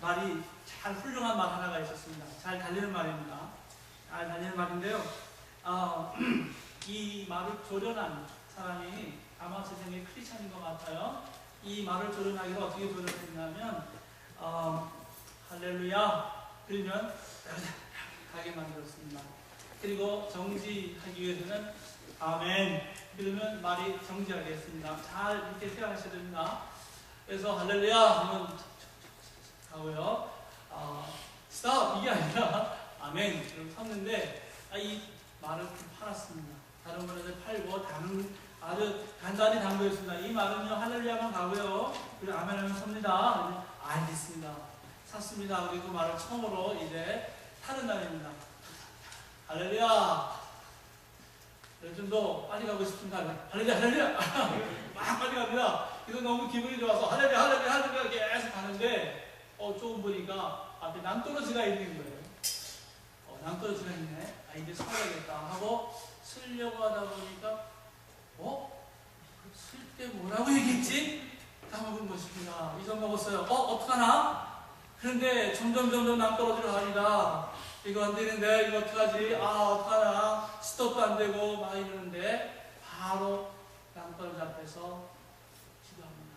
말이 잘 훌륭한 말 하나가 있었습니다. 잘 달리는 말입니다. 잘 달리는 말인데요. 이 말을 조련한 사람이 아마 제 생각에 크리스찬인 것 같아요. 이 말을 조련하기를 어떻게 조련했냐면 할렐루야 그러면 가게 만들었습니다. 그리고 정지하기 위해서는 아멘 그러면 말이 정지하겠습니다. 잘 이렇게 생각하셔야 됩니다. 그래서 할렐루야 하면 하고요. 스탑 이게 아니라 아멘 이렇게 섰는데 이 말을 좀 팔았습니다. 다른 분들 팔고 아주 간단히 당부했습니다. 이 말은요 할렐루야만 가고요. 그리고 아멘 하면 섭니다. 알겠습니다. 샀습니다. 그리고 그 말을 처음으로 이제 타는 날입니다. 할렐루야. 좀 더 빨리 가고 싶은가? 할렐루야, 할렐루야! 막 빨리 갑니다. 그래서 너무 기분이 좋아서 할렐루야, 할렐루야, 할렐루야 계속 가는데 조금 보니까 앞에 낭떠러지가 있는 거예요. 낭떠러지가 있네. 이제 서야겠다 하고 쓰려고 하다 보니까 쓸 때 뭐라고 얘기했지? 까먹은 것입니다. 잊어먹었어요. 어떡하나? 그런데 점점 낭떠러지로 갑니다. 이거 안 되는데, 이거 어떡하지? 어떡하나? 스톱도 안 되고, 막 이러는데, 바로 낭떠러지 앞에서 기도합니다.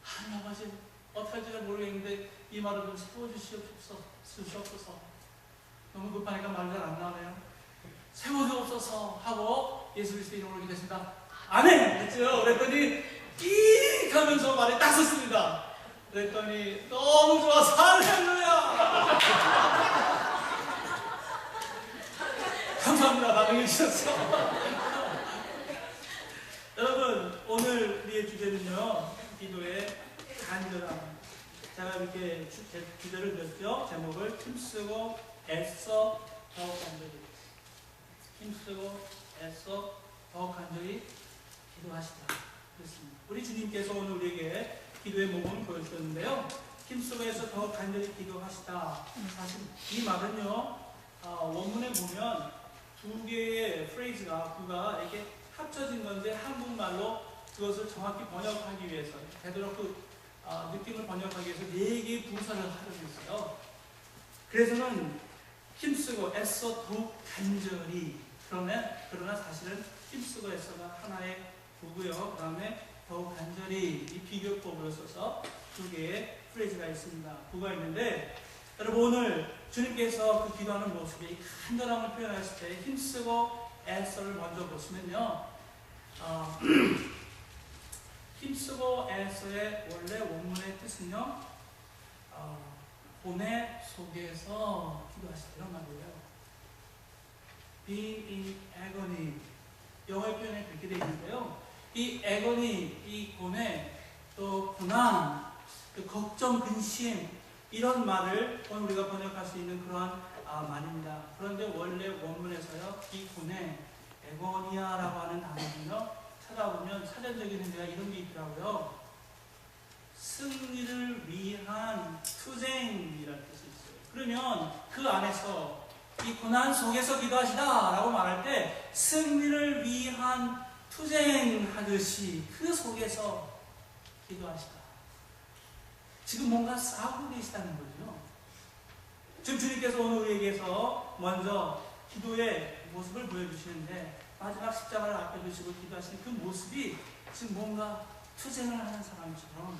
하나님 아버지, 어떡할지 모르겠는데, 이 말을 좀 세워주시옵소서. 너무 급하니까 말이 잘 안 나오네요. 세워주옵소서 하고, 예수 그리스도 이름으로 기도했습니다. 아멘! 했죠? 그랬더니, อี하면서 말이 딱 섰습니다. 그랬더니, 너무 좋아서, 할렐루야! 감사합니다. 반응해 주셔서. 여러분, 오늘 우리의 주제는요, 기도의 간절함. 제가 이렇게 주제를 드렸죠. 제목을 힘쓰고 애써 더욱 간절히. 힘쓰고 애써 더욱 간절히 기도하시다. 그렇습니다. 우리 주님께서 오늘 우리에게 기도의 모범을 보여주셨는데요. 힘쓰고 애써 더욱 간절히 기도하시다. 사실 이 말은요, 원문에 보면 두 개의 프레이즈가 구가 이렇게 합쳐진 건데 한국말로 그것을 정확히 번역하기 위해서 되도록 그 느낌을 번역하기 위해서 네 개의 부사를 하려고 했어요. 그래서는 힘쓰고 애써 더욱 간절히 그러나 사실은 힘쓰고 애써가 하나의 구고요. 그 다음에 더욱 간절히 이 비교법으로 써서 두 개의 프레이즈가 있습니다. 구가 있는데 여러분 오늘 주님께서 그 기도하는 모습에 이 간절함을 표현하실 때 힘쓰고 애써를 먼저 보시면요. 힘쓰고 애써의 원래 원문의 뜻은요. 고뇌 속에서 기도하시다 이런 말이에요. Being in agony 영어의 표현에 그렇게 되어 있는데요. 이 agony, 이 고뇌, 또 고난, 그 걱정, 근심 이런 말을 오늘 우리가 번역할 수 있는 그러한 말입니다. 그런데 원래 원문에서요, 이 고뇌, 에고니아라고 하는 단어는요, 찾아보면 사전적인 의미가 이런 게 있더라고요. 승리를 위한 투쟁이라는 뜻이 있어요. 그러면 그 안에서 이 고난 속에서 기도하시다 라고 말할 때 승리를 위한 투쟁하듯이 그 속에서 기도하시다. 지금 뭔가 싸우고 계시다는 거죠. 지금 주님께서 오늘 우리에게서 먼저 기도의 모습을 보여주시는데 마지막 십자가를 앞에 두시고 기도하시는 그 모습이 지금 뭔가 투쟁을 하는 사람처럼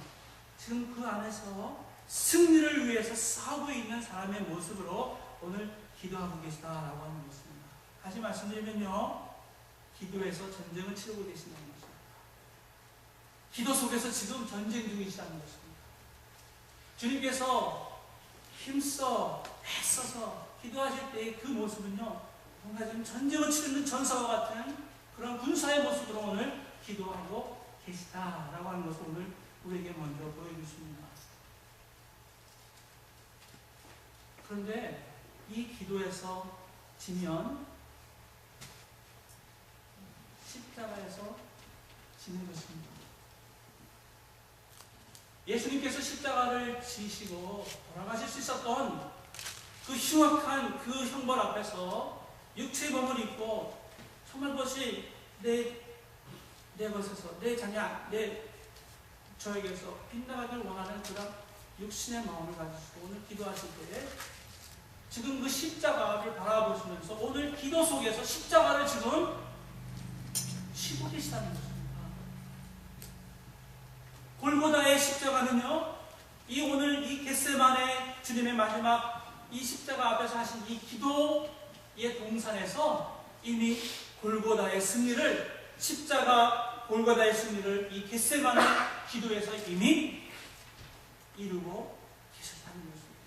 지금 그 안에서 승리를 위해서 싸우고 있는 사람의 모습으로 오늘 기도하고 계시다라고 하는 것입니다. 다시 말씀드리면요, 기도에서 전쟁을 치르고 계신다는 것입니다. 기도 속에서 지금 전쟁 중이시다는 것입니다. 주님께서 힘써 애써서 기도하실 때의 그 모습은요, 뭔가 지금 전쟁을 치르는 전사와 같은 그런 군사의 모습으로 오늘 기도하고 계시다라고 하는 것을 오늘 우리에게 먼저 보여주십니다. 그런데 이 기도에서 지면 십자가에서 지는 것입니다. 예수님께서 십자가를 지시고 돌아가실 수 있었던 그 흉악한 그 형벌 앞에서 육체의 몸을 입고 정말 그것이 내 것에서 내 자녀 저에게서 빗나가길 원하는 그런 육신의 마음을 가지시고 오늘 기도하실 때에 지금 그 십자가를 바라보시면서 오늘 기도 속에서 십자가를 지금 쉬고 계시다는 것입니다. 골고다의 십자가는요, 이 오늘 이 겟세마네 주님의 마지막 이 십자가 앞에서 하신 이 기도의 동산에서 이미 골고다의 승리를, 십자가 골고다의 승리를 이 겟세마네 기도에서 이미 이루고 계셨다는 것입니다.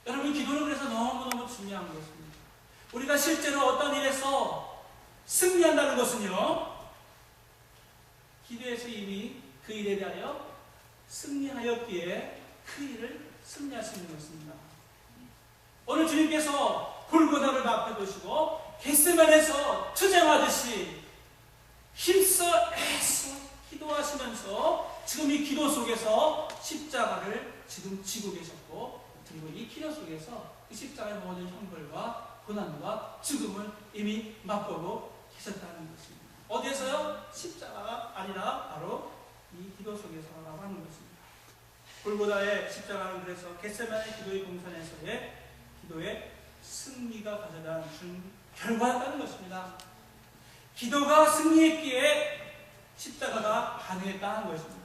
여러분, 기도는 그래서 너무너무 중요한 것입니다. 우리가 실제로 어떤 일에서 승리한다는 것은요, 기도에서 이미 그 일에 대하여 승리하였기에 그 일을 승리할 수 있는 것입니다. 오늘 주님께서 골고다를 앞에 두시고 겟세마네에서 투쟁하듯이 힘써 애써 기도하시면서 지금 이 기도 속에서 십자가를 지금 지고 계셨고, 그리고 이 기도 속에서 그 십자가의 모든 형벌과 고난과 죽음을 이미 맛보고 계셨다는 것입니다. 어디에서요? 십자가가 아니라 바로 이 기도 속에서라고 하는 것입니다. 골고다의 십자가는 그래서 겟세마네 기도의 동산에서의 기도의 승리가 가져다 준 결과였다는 것입니다. 기도가 승리했기에 십자가가 가능했다는 것입니다.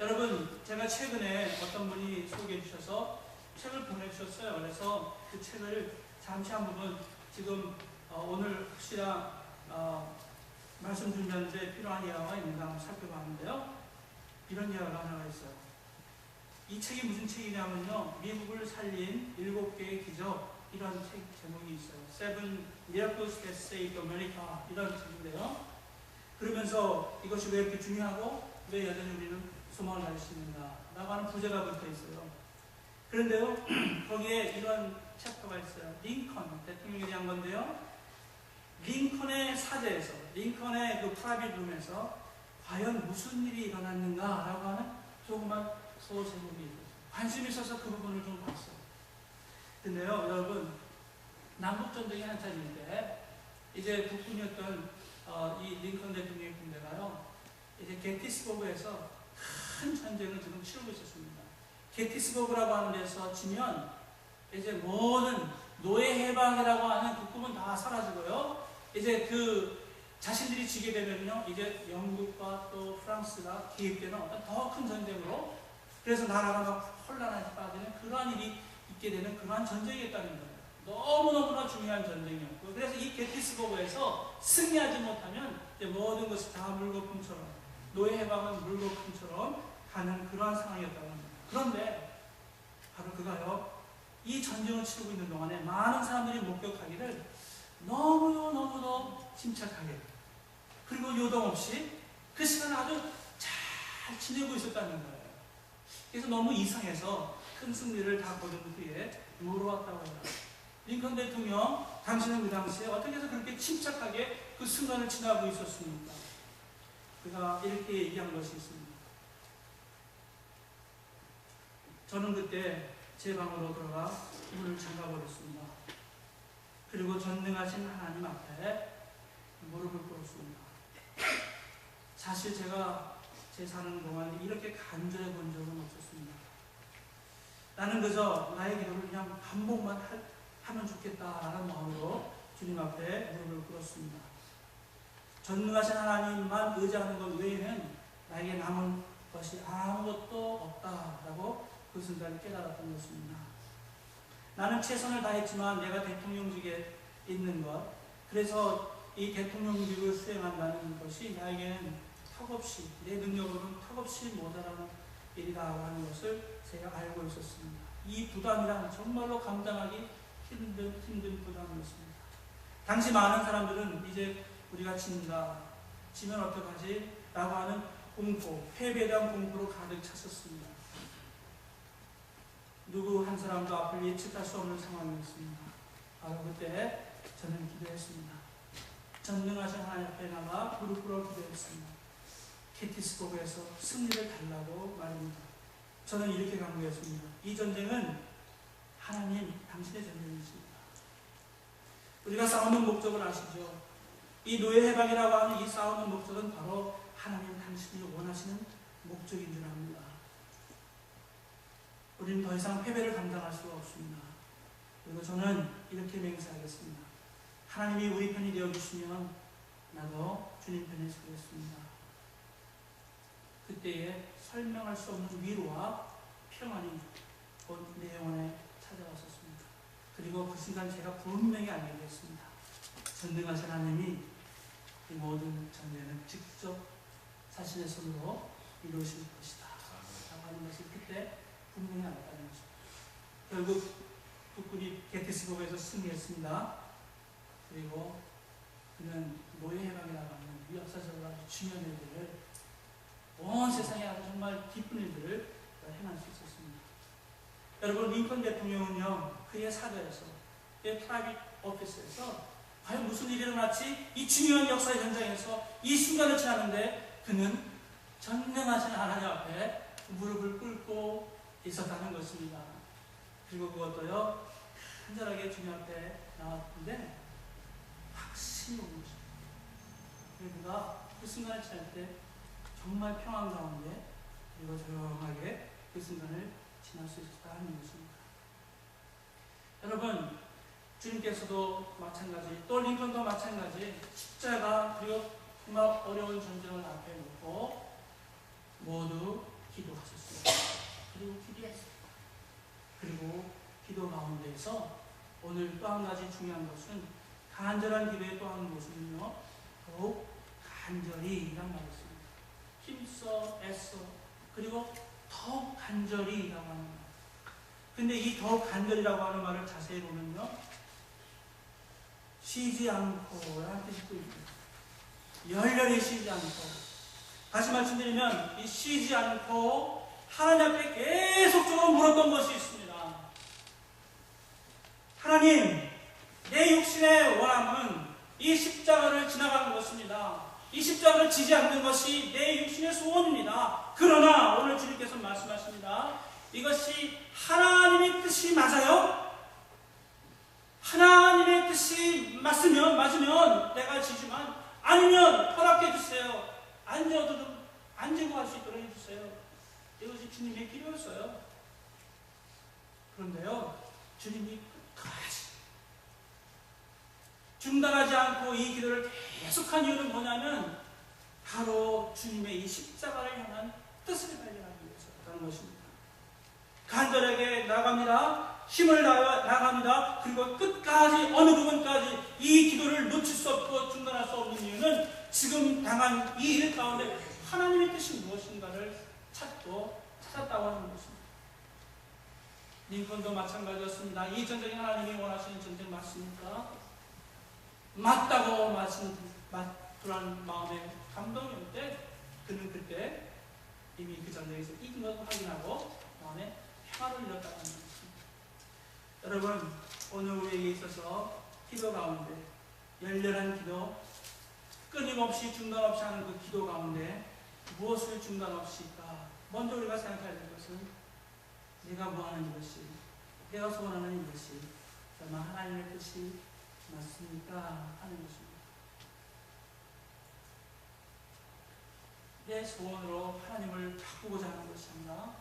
여러분, 제가 최근에 어떤 분이 소개해 주셔서 책을 보내주셨어요. 그래서 그 책을 잠시 한 부분 지금 오늘 혹시나 말씀 준비하는데 필요한 이야기가 있는가 한번 살펴봤는데요. 이런 이야기가 하나가 있어요. 이 책이 무슨 책이냐면요, 미국을 살린 7개의 기적, 이런 책 제목이 있어요. Seven Miracles That Saved America, 이런 책인데요. 그러면서 이것이 왜 이렇게 중요하고 왜 여전히 우리는 소망을 가질 수 있는가 라고 하는 부제가 붙어 있어요. 그런데요, 거기에 이런 챕터가 있어요. 링컨 대통령에 대한 건데요, 링컨의 사제에서, 링컨의 그 프라이빗 룸에서 과연 무슨 일이 일어났는가 라고 하는 조그만 소 제목이 있어요. 관심이 있어서 그 부분을 좀 봤어요. 근데요, 여러분, 남북전쟁이 한창인데 이제 국군이었던 이 링컨 대통령의 군대가요, 이제 게티스버그에서 큰 전쟁을 지금 치르고 있었습니다. 게티스버그라고 하는 데서 지면 이제 모든 노예 해방이라고 하는 그 꿈은 다 사라지고요, 이제 그 자신들이 지게 되면요, 이제 영국과 또 프랑스가 기획되는 어떤 더 큰 전쟁으로, 그래서 나라가 막 혼란에 빠지는 그러한 일이 있게 되는 그러한 전쟁이었다는 거예요. 너무너무나 중요한 전쟁이었고, 그래서 이 게티스버그에서 승리하지 못하면 이제 모든 것이 다 물거품처럼, 노예 해방은 물거품처럼 가는 그러한 상황이었다는 겁니다. 그런데 바로 그가요, 이 전쟁을 치르고 있는 동안에 많은 사람들이 목격하기를 너무너무도 침착하게, 그리고 요동 없이 그 시간을 아주 잘 지내고 있었다는 거예요. 그래서 너무 이상해서 큰 승리를 다 거둔 후에 물어왔다고 해요. 링컨 대통령, 당신은 그 당시에 어떻게 해서 그렇게 침착하게 그 순간을 지나고 있었습니까? 그가 이렇게 얘기한 것이 있습니다. 저는 그때 제 방으로 들어가 문을 잠가버렸습니다. 그리고 전능하신 하나님 앞에 무릎을 꿇었습니다. 사실 제가 제 사는 동안 이렇게 간절해 본 적은 없었습니다. 나는 그저 나의 기도를 그냥 반복만 하면 좋겠다라는 마음으로 주님 앞에 무릎을 꿇었습니다. 전능하신 하나님만 의지하는 것 외에는 나에게 남은 것이 아무것도 없다라고 그 순간에 깨달았던 것입니다. 나는 최선을 다했지만 내가 대통령직에 있는 것, 그래서 이 대통령직을 수행한다는 것이 나에게는 턱없이, 내 능력으로는 턱없이 모자라는 일이라고 하는 것을 제가 알고 있었습니다. 이 부담이란 정말로 감당하기 힘든 부담이었습니다. 당시 많은 사람들은 이제 우리가 진다, 지면 어떡하지? 라고 하는 공포, 패배에 대한 공포로 가득 찼었습니다. 누구 한 사람도 앞을 예측할 수 없는 상황이었습니다. 바로 그때 저는 기도했습니다. 전능하신 하나님 앞에 나가 무릎 꿇어 기도했습니다. 게티스버그에서 승리를 달라고 말입니다. 저는 이렇게 강구했습니다. 이 전쟁은 하나님 당신의 전쟁이십니다. 우리가 싸우는 목적을 아시죠? 이 노예 해방이라고 하는 이 싸우는 목적은 바로 하나님 당신이 원하시는 목적인 줄 압니다. 우리는 더 이상 패배를 감당할 수가 없습니다. 그리고 저는 이렇게 맹세하겠습니다. 하나님이 우리 편이 되어주시면 나도 주님 편에 서겠습니다. 그때에 설명할 수 없는 위로와 평안이 내 영혼에 찾아왔었습니다. 그리고 그 순간 제가 분명히 알게 됐습니다. 전능하신 하나님이 이 모든 전쟁을 직접 자신의 손으로 이루실 것이다 라고 하는 것을 그때 분명히 알았다는 것입니다. 결국 북군이 게티스버그에서 승리했습니다. 그리고 그는 노예 해방에 나가는 역사적으로 아주 중요한 일들을 온 세상에 아주 정말 기쁜 일들을 행할 수 있었습니다. 여러분, 링컨 대통령은요, 그의 사저에서, 그의 프라이빗 오피스에서 과연 무슨 일이 일어났지? 이 중요한 역사 현장에서 이 순간을 지나는데 그는 전능하신 하나님 앞에 무릎을 꿇고 있었다는 것입니다. 그리고 그것도요, 간절하게 주님 앞에 나왔는데 확신이 오는 것입니다. 그가 그 순간을 지날 때 정말 평안 가운데 그리고 조용하게 그 순간을 지날 수 있었다 하는 것입니다. 여러분, 주님께서도 마찬가지, 또 링컨도 마찬가지, 십자가 그리고 정말 어려운 전쟁을 앞에 놓고 모두 기도하셨습니다. 그리고 기도했습니다. 그리고 기도 가운데에서 오늘 또 한 가지 중요한 것은 간절한 기도의 또 한 모습은요, 더욱 간절히 이란 말이 있습니다. 힘써, 애써, 그리고 더욱 간절히 이라고 하는 말. 근데 이 더욱 간절이라고 하는 말을 자세히 보면요, 쉬지 않고 라는 뜻이 또 있습니다. 열렬히 쉬지 않고. 다시 말씀드리면 이 쉬지 않고 하나님 앞에 계속적으로 물었던 것이 있습니다. 하나님, 내 육신의 원함은 이 십자가를 지나가는 것입니다. 이 십자가를 지지 않는 것이 내 육신의 소원입니다. 그러나 오늘 주님께서 말씀하십니다. 이것이 하나님의 뜻이 맞아요? 하나님의 뜻이 맞으면 내가 지지만, 아니면 허락해 주세요. 앉아도 좀 앉고 할 수 있도록 해주세요. 이것이 주님의 기도였어요. 그런데요, 주님이 끝까지 중단하지 않고 이 기도를 계속한 이유는 뭐냐면 바로 주님의 이 십자가를 향한 뜻을 발견하기 위해서라는 것입니다. 간절하게 나갑니다. 힘을 다해 나갑니다. 그리고 끝까지, 어느 부분까지 이 기도를 놓칠 수 없고 중단할 수 없는 이유는 지금 당한 이 일 가운데 하나님의 뜻이 무엇인가를 찾았다고 하는 것입니다. 링컨도 마찬가지였습니다. 이 전쟁이 하나님이 원하시는 전쟁 맞습니까? 맞다고 그런 마음에 감동이 올 때 그는 그때 이미 그 전쟁에서 이긴 것을 확인하고 마음에 평화를 잃었다는 것입니다. 여러분, 오늘 우리에게 있어서 기도 가운데 열렬한 기도, 끊임없이 중단 없이 하는 그 기도 가운데 무엇을 중단 없이 할까? 먼저 우리가 생각해야 될 것은 내가 뭐하는 이것이, 내가 소원하는 이것이 정말 하나님의 뜻이 맞습니까? 하는 것입니다. 내 소원으로 하나님을 바꾸고자 하는 것이 아니라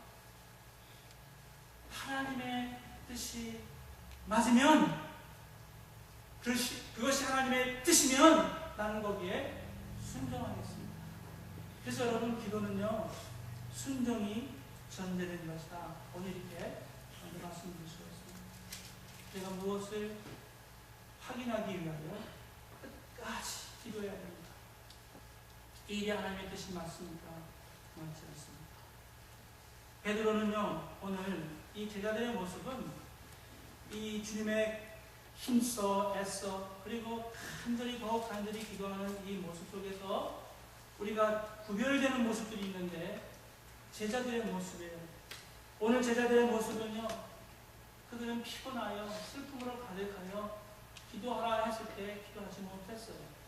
하나님의 뜻이 맞으면, 그것이 하나님의 뜻이면 나는 거기에 순종하겠습니다. 그래서 여러분, 기도는요, 순종이 전제된 것이다. 오늘 이렇게 말씀드릴 수가 있습니다. 제가 무엇을 확인하기 위하여 끝까지 기도해야 됩니다. 이 일이 하나님의 뜻이 맞습니까? 맞지 않습니다. 베드로는요, 오늘 이 제자들의 모습은 이 주님의 힘써, 애써, 그리고 더욱 간절히 기도하는 이 모습 속에서 우리가 구별되는 모습들이 있는데, 제자들의 모습이에요. 오늘 제자들의 모습은요, 그들은 피곤하여 슬픔으로 가득하여 기도하라 했을 때 기도하지 못했어요.